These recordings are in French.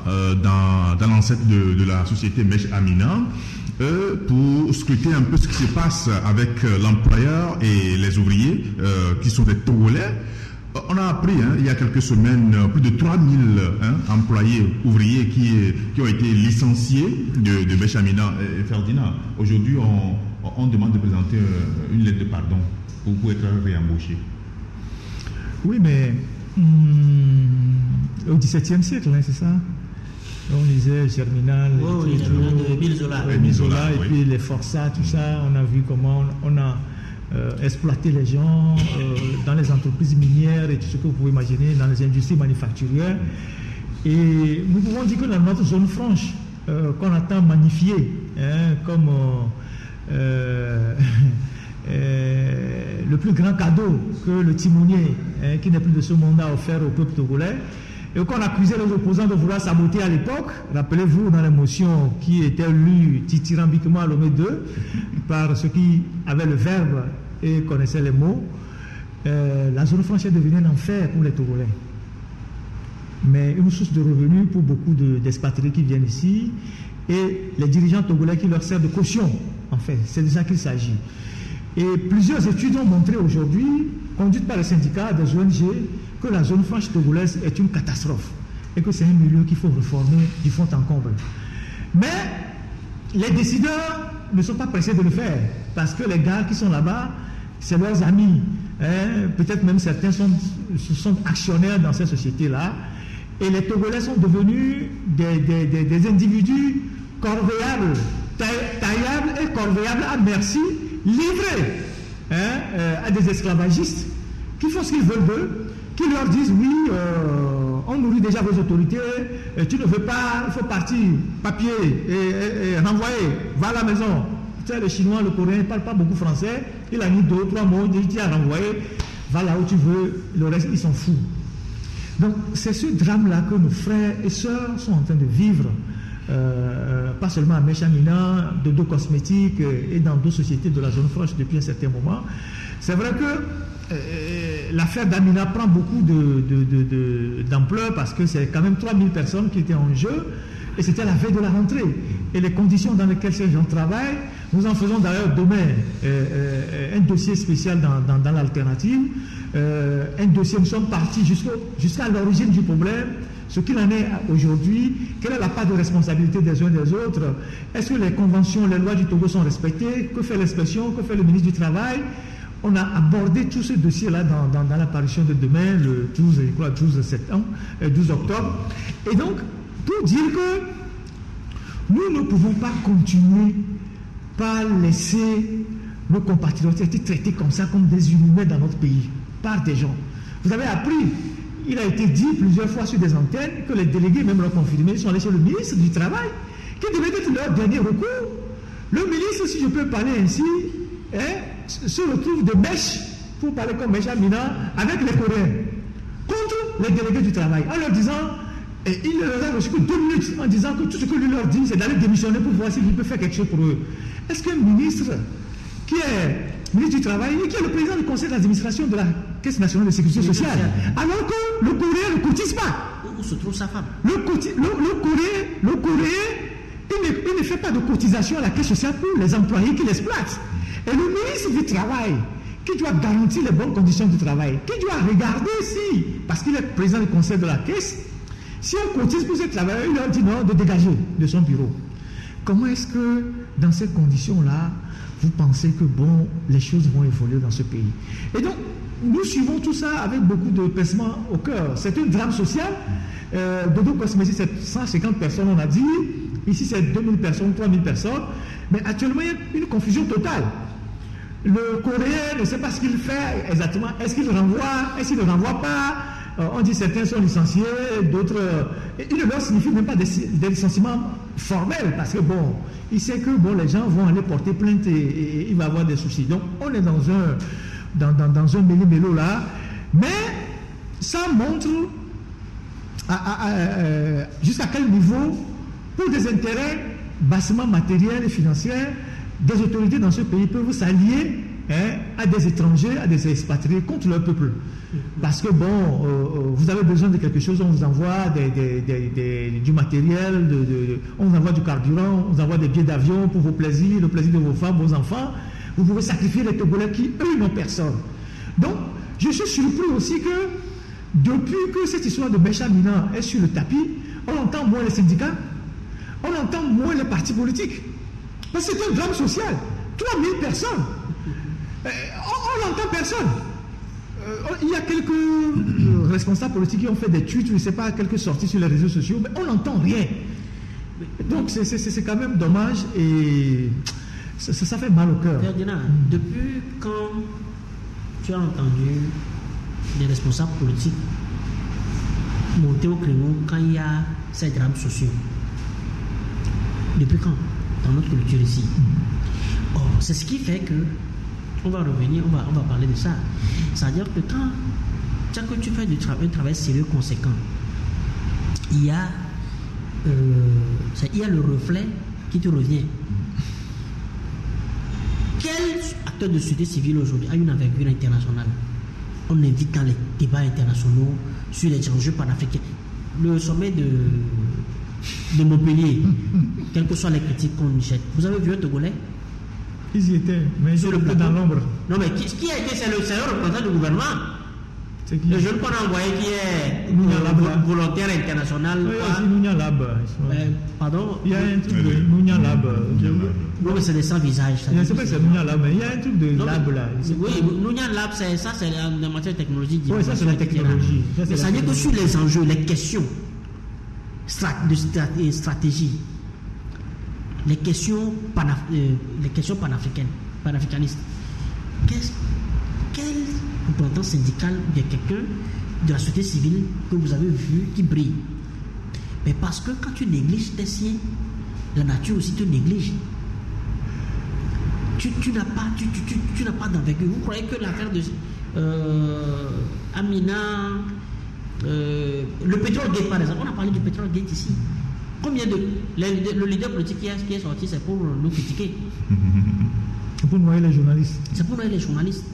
dans l'ancêtre de la société Mèche Amina pour scruter un peu ce qui se passe avec l'employeur et les ouvriers qui sont des Togolais. On a appris il y a quelques semaines plus de 3000 employés ouvriers qui ont été licenciés de Mèche Amina et Ferdinand. Aujourd'hui, on demande de présenter une lettre de pardon pour être réembauché. Oui, mais au XVIIe siècle, c'est ça? On lisait Germinal, Mizola, et puis les Forçats, tout ça. On a vu comment on a exploité les gens dans les entreprises minières et tout ce que vous pouvez imaginer, dans les industries manufacturières. Et nous pouvons dire que dans notre zone franche, qu'on attend magnifier, comme le plus grand cadeau que le timonier, qui n'est plus de ce monde, a offert au peuple togolais, et qu'on accusait les opposants de vouloir saboter à l'époque. Rappelez-vous, dans les motions qui étaient lues dithyrambiquement à Lomé 2 par ceux qui avaient le verbe et connaissaient les mots, la zone franche est devenue un enfer pour les Togolais. Mais une source de revenus pour beaucoup d'expatriés qui viennent ici, et les dirigeants togolais qui leur servent de caution. En fait, c'est de ça qu'il s'agit. Et plusieurs études ont montré aujourd'hui, conduites par les syndicats des ONG, que la zone franche togolaise est une catastrophe et que c'est un milieu qu'il faut réformer du fond en comble. Mais les décideurs ne sont pas pressés de le faire parce que les gars qui sont là-bas, c'est leurs amis. Peut-être même certains sont actionnaires dans ces sociétés-là. Et les Togolais sont devenus des individus corvéables, taillables et corvéables à merci, livrés à des esclavagistes qui font ce qu'ils veulent d'eux, qui leur disent oui, on nourrit déjà vos autorités, tu ne veux pas, il faut partir, papier et renvoyer, va à la maison. Tu sais, le Chinois, le Coréen, ne parle pas beaucoup français, il a mis 2 ou 3 mots, il dit à renvoyer, va là où tu veux, le reste ils s'en foutent. Donc c'est ce drame-là que nos frères et sœurs sont en train de vivre, pas seulement à Mèche Amina, Dodo Cosmétiques et dans d'autres sociétés de la zone franche depuis un certain moment. C'est vrai que l'affaire d'Amina prend beaucoup d'ampleur parce que c'est quand même 3000 personnes qui étaient en jeu et c'était la veille de la rentrée. Et les conditions dans lesquelles ces gens travaillent, nous en faisons d'ailleurs demain un dossier spécial dans l'alternative. Un dossier, nous sommes partis jusqu'à l'origine du problème, ce qu'il en est aujourd'hui, quelle est la part de responsabilité des uns et des autres, est-ce que les conventions, les lois du Togo sont respectées, que fait l'inspection, que fait le ministre du Travail. On a abordé tout ce dossier-là dans la parution de demain, le 12 octobre. Et donc, pour dire que nous ne pouvons pas continuer par laisser nos compatriotes être traités comme ça, comme des inhumains dans notre pays, par des gens. Vous avez appris, il a été dit plusieurs fois sur des antennes que les délégués, même l'ont confirmé, sont allés chez le ministre du Travail, qui devait être leur dernier recours. Le ministre, si je peux parler ainsi, se retrouve de mèche, pour parler comme Mèche Amina, avec les Coréens, contre les délégués du travail, en leur disant, et il leur a reçu que 2 minutes, en disant que tout ce que lui leur dit, c'est d'aller démissionner pour voir s'il peut faire quelque chose pour eux. Est-ce qu'un ministre qui est ministre du Travail et qui est le président du conseil d'administration de la Caisse nationale de sécurité sociale, alors que le Coréen ne cotise pas? Où se trouve sa femme? Le Coréen, il ne fait pas de cotisation à la Caisse sociale pour les employés qui l'exploitent. Et le ministre du Travail, qui doit garantir les bonnes conditions du travail, qui doit regarder si, parce qu'il est président du conseil de la Caisse, si on cotise pour ces travailleurs, il leur dit non, de dégager de son bureau. Comment est-ce que, dans ces conditions-là, vous pensez que, bon, les choses vont évoluer dans ce pays? Et donc, nous suivons tout ça avec beaucoup de pincement au cœur. C'est un drame social. Dodo Cosmétiques, c'est 150 personnes, on a dit. Ici, c'est 2000 personnes, 3000 personnes. Mais actuellement, il y a une confusion totale. Le Coréen ne sait pas ce qu'il fait exactement. Est-ce qu'il renvoie? Est-ce qu'il ne renvoie pas? On dit certains sont licenciés, d'autres... il ne leur signifie même pas des licenciements formels, parce que bon, il sait que bon, les gens vont aller porter plainte et il va y avoir des soucis. Donc, on est dans un méli-mélo là, mais ça montre jusqu'à quel niveau, pour des intérêts bassement matériels et financiers, des autorités dans ce pays peuvent s'allier à des étrangers, à des expatriés contre leur peuple. Parce que vous avez besoin de quelque chose, on vous envoie du matériel, on vous envoie du carburant, on vous envoie des billets d'avion pour vos plaisirs, le plaisir de vos femmes, vos enfants. Vous pouvez sacrifier les Togolais qui, eux, n'ont personne. Donc, je suis surpris aussi que depuis que cette histoire de Mecha Amina est sur le tapis, on entend moins les syndicats, on entend moins les partis politiques. Parce que c'est un drame social. 3000 personnes. On n'entend personne. Il y a quelques responsables politiques qui ont fait des tweets, je ne sais pas, quelques sorties sur les réseaux sociaux, mais on n'entend rien. Donc c'est quand même dommage et ça fait mal au cœur. Depuis quand tu as entendu des responsables politiques monter au créneau quand il y a ces drames sociaux? Depuis quand? Dans notre culture ici. Or, c'est ce qui fait que on va revenir, on va parler de ça. C'est-à-dire que quand tu fais un travail sérieux conséquent, il y a le reflet qui te revient. Quel acteur de société civile aujourd'hui a une envergure internationale? On invite dans les débats internationaux sur les enjeux panafricains. Le sommet de Montpellier, quelles que soient les critiques qu'on y jette. Vous avez vu un Togolais? Ils y étaient, mais ils étaient dans l'ombre. Non, mais qui a été? C'est le représentant du gouvernement. Le jeune qu'on a envoyé qui est volontaire international. Oui, aussi Nounia Lab. Pardon? Il y a un truc de Nounia Lab. Non, mais c'est des sans-visage. Je ne sais pas si c'est Nounia Lab, mais il y a un truc de lab là. Oui, Nounia Lab, c'est en matière de technologie. Oui, ça c'est la technologie. Mais ça veut dire que sur les enjeux, les questions de stratégie, les questions panafricaines, panafricanistes, quel représentant syndical ou bien quelqu'un de la société civile que vous avez vu qui brille? Mais parce que quand tu négliges tes siens, la nature aussi te néglige. Tu n'as pas d'envergure. Vous croyez que l'affaire de Amina, le pétrole gate par exemple, on a parlé du pétrole gate ici. Combien le leader politique qui est sorti, c'est pour nous critiquer. C'est pour noyer les journalistes. C'est pour noyer les journalistes.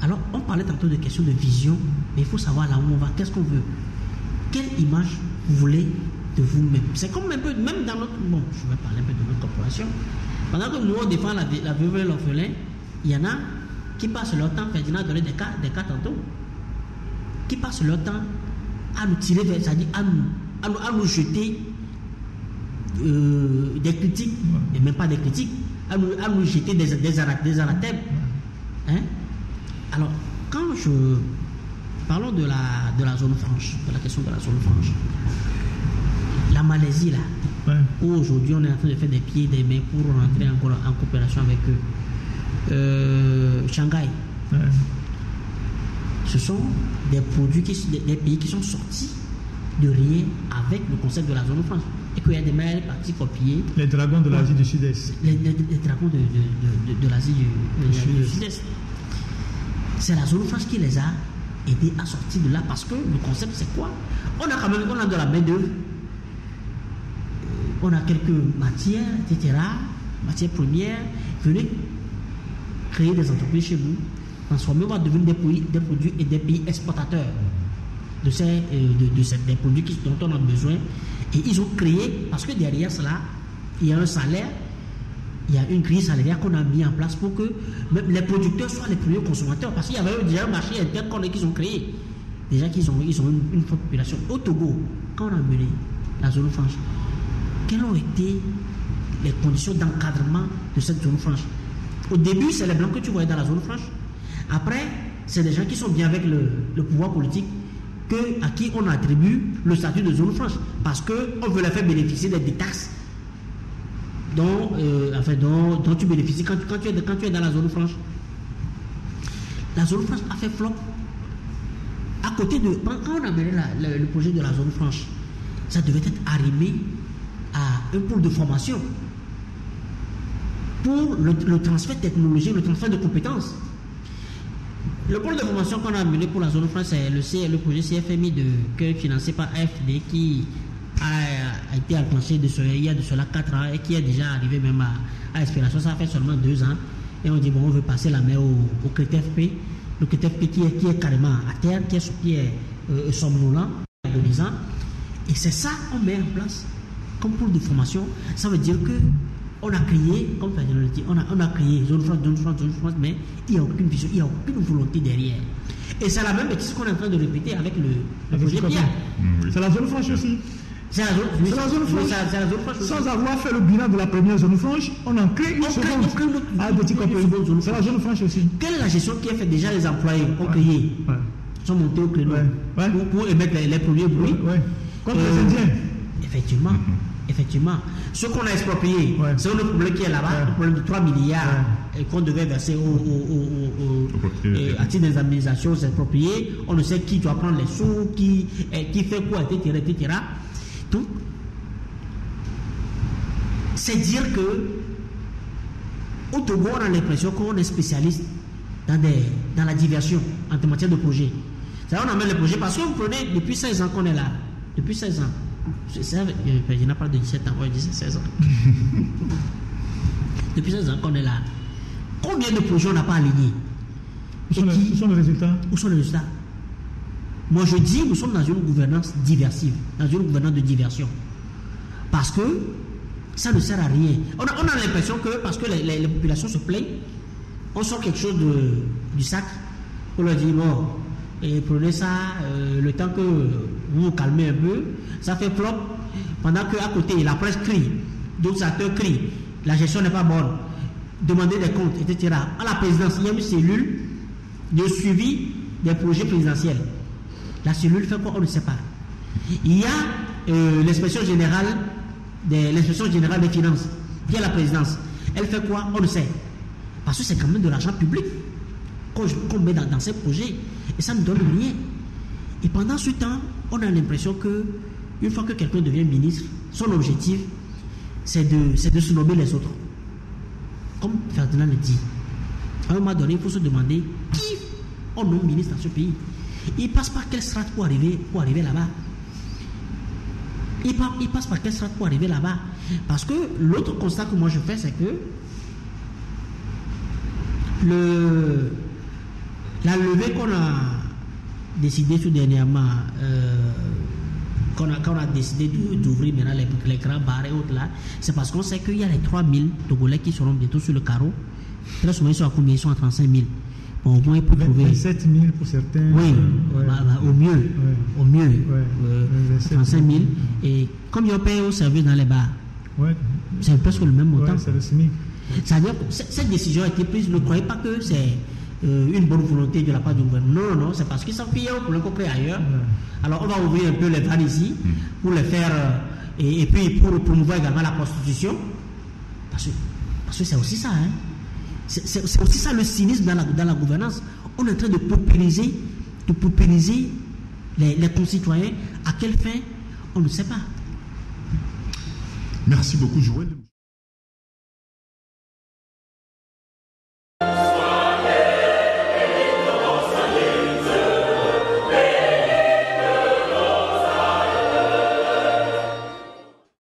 Alors, on parlait tantôt de questions de vision, mais il faut savoir là où on va, qu'est-ce qu'on veut. Quelle image vous voulez de vous-même? C'est comme un peu, même dans notre... Bon, je vais parler un peu de notre corporation. Pendant que nous, on défend la veuve et l'orphelin, il y en a qui passent leur temps, Ferdinand a donné des cas tantôt, qui passent leur temps à nous tirer vers, c'est-à-dire à nous jeter des critiques, et même pas des critiques, à nous jeter des anathèmes. Hein? Alors, parlons de la zone franche, de la question de la zone franche. La Malaisie, là, où aujourd'hui on est en train de faire des pieds et des mains pour rentrer en coopération avec eux. Shanghai. Ce sont des produits, des pays qui sont sortis de rien avec le concept de la zone franche. Et qu'il y a des mails partis copiés. Les dragons de l'Asie du Sud-Est. Les dragons de l'Asie du Sud-Est. C'est la zone franche qui les a aidés à sortir de là parce que le concept c'est quoi? On a quand même de la main-d'œuvre, on a quelques matières, etc., matières premières. Venez créer des entreprises chez vous, transformer, on va devenir des produits et des pays exportateurs des produits dont on a besoin. Et ils ont créé, parce que derrière cela, il y a un salaire, il y a une grille salariale qu'on a mis en place pour que même les producteurs soient les premiers consommateurs. Parce qu'il y avait déjà un marché interne qu'ils ont créé. Déjà qu'ils ont une forte population. Au Togo, quand on a mené la zone franche, quelles ont été les conditions d'encadrement de cette zone franche? Au début, c'est les blancs que tu voyais dans la zone franche. Après, c'est des gens qui sont bien avec le pouvoir politique, à qui on attribue le statut de zone franche. Parce qu'on veut les faire bénéficier des taxes dont tu bénéficies quand tu es dans la zone franche. La zone franche a fait flop. À côté quand on a mené le projet de la zone franche, ça devait être arrimé à un pôle de formation pour le transfert technologique, le transfert de compétences. Le pôle de formation qu'on a mené pour la zone franche, c'est le projet CFMI financé par AFD qui a été enclenché il y a de cela 4 ans et qui est déjà arrivé même à expiration. Ça fait seulement 2 ans. et on dit bon, on veut passer la main au CRETFP, le CRETFP qui est carrément à terre, qui est somnolent, agonisant, et c'est ça qu'on met en place comme pôle de formation. Ça veut dire que on a créé, comme Ferdinand le dit, on a créé zone France, mais il n'y a aucune vision, il n'y a aucune volonté derrière. Et c'est la même bêtise qu'on est en train de répéter avec le projet Pierre. C'est la zone franche aussi. C'est la zone franche. Sans avoir fait le bilan de la première zone franche, on en crée une seconde. C'est la zone franche aussi. Quelle est la gestion qui est faite? Déjà, les employés ont créé, sont montés au créneau pour émettre les premiers bruits. Comme les Indiens. Effectivement. Ce qu'on a exproprié, c'est le problème qui est là-bas, le problème de 3 milliards qu'on devait verser à titre d'indemnisation, c'est exproprié. On ne sait qui doit prendre les sous, qui fait quoi, etc. Donc, c'est dire que au Togo, on a l'impression qu'on est spécialiste dans la diversion en matière de projet. C'est-à-dire, on amène les projets parce que vous prenez depuis 16 ans qu'on est là. Depuis 16 ans. Je n'ai pas de 17 ans, je disais 16 ans. Depuis 16 ans qu'on est là. Combien de projets on n'a pas alignés? Où sont les résultats? Où sont les résultats? Moi je dis, nous sommes dans une gouvernance diversive, dans une gouvernance de diversion. Parce que ça ne sert à rien. On a l'impression que, parce que les populations se plaignent, on sort quelque chose du sac, on leur dit, bon, et prenez ça, le temps que vous vous calmez un peu, ça fait flop, pendant qu'à côté, la presse crie, d'autres acteurs crient, la gestion n'est pas bonne, demandez des comptes, etc. À la présidence, il y a une cellule de suivi des projets présidentiels. La cellule fait quoi? On ne sait pas. Il y a l'inspection générale des finances, qui est la présidence. Elle fait quoi? On ne sait. Parce que c'est quand même de l'argent public qu'on met dans ces projets. Et ça ne donne rien. Et pendant ce temps, on a l'impression que une fois que quelqu'un devient ministre, son objectif, c'est de se nommer les autres. Comme Ferdinand le dit. À un moment donné, il faut se demander qui on nomme ministre dans ce pays. Il passe par quelle strate pour arriver là-bas? Il passe par quelle strate pour arriver là-bas? Parce que l'autre constat que moi je fais, c'est que la levée qu'on a décidé tout dernièrement, quand on a décidé d'ouvrir maintenant les grands bars et autres là, c'est parce qu'on sait qu'il y a les 3000 Togolais qui seront bientôt sur le carreau. Très souvent, ils sont à combien? Ils sont à 35 000. Bon, au moins, ils peuvent trouver. 27 000 pour certains. Oui, au mieux. Au mieux. 35 000. Et comme ils payent au service dans les bars, c'est presque le même montant. C'est le SMIC. C'est-à-dire que cette décision a été prise. Ne croyez pas que c'est une bonne volonté de la part du gouvernement. Non, c'est parce qu'ils sont payés pour le compris ailleurs. Alors, on va ouvrir un peu les vannes ici pour les faire. Et puis, pour promouvoir également la prostitution. Parce que c'est aussi ça, hein. C'est aussi ça le cynisme dans la gouvernance. On est en train de paupériser les concitoyens. À quelle fin? On ne sait pas. Merci beaucoup, Joël.